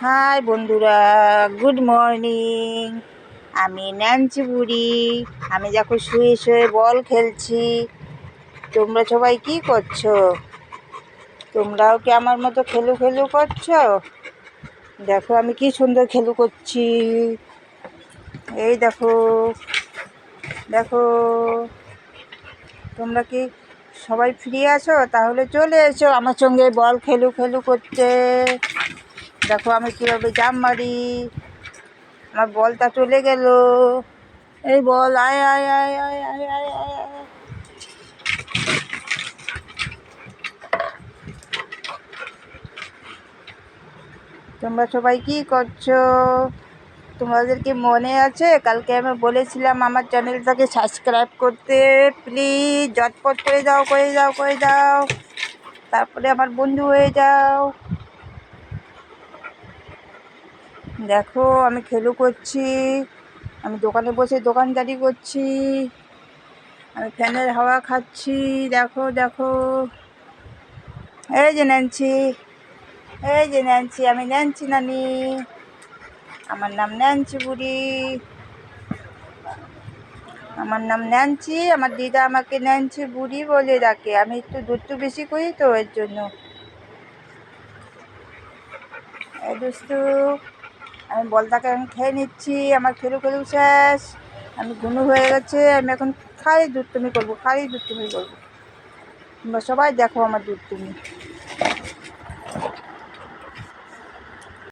High বন্ধুরা, good morning. আমি Nancy বুড়ি। আমি দেখো শুয়ে শুয়ে বল খেলছি। তোমরা সবাই কি করছো? তোমরাও কি আমার মতো খেলু খেলু করছো? দেখো আমি কি সুন্দর খেলু করছি। এই দেখো দেখো, তোমরা কি সবাই ফ্রি আছো? তাহলে চলে এসো আমার সঙ্গে বল খেলু খেলু করতে। দেখো আমি কীভাবে জাম্প মারি। আমার বলটা চলে গেল। এই বল, আয় আয় আয় আয় আয় আয় আয় আয়। তোমরা সবাই কি করছো? তোমাদের কি মনে আছে কালকে আমি বলেছিলাম আমার চ্যানেলটাকে সাবস্ক্রাইব করতে? প্লিজ ঝটপট করে দাও, করে দাও, করে দাও। তারপরে আমার বন্ধু হয়ে যাও। দেখো আমি খেলু করছি। আমি দোকানে বসে দোকানদারি করছি। আমি ফ্যানের হাওয়া খাচ্ছি। দেখো দেখো, এই যে ন্যান্সি, এই যে ন্যান্সি, আমি ন্যান্সি নানি। আমার নাম ন্যান্সি বুড়ি। আমার নাম ন্যান্সি। আমার দিদা আমাকে ন্যান্সি বুড়ি বলে ডাকে। আমি একটু দুষ্টু বেশি করি তো, এর জন্য। এই দুষ্টু, আমি বলটাকে আমি খেয়ে নিচ্ছি। আমার খেলু খেলু শেষ। আমি ঘুনু হয়ে গেছে। আমি এখন খালি দুষ্টুমি করবো, খালি দুষ্টুমি করবো। তোমরা সবাই দেখো আমার দুষ্টুমি।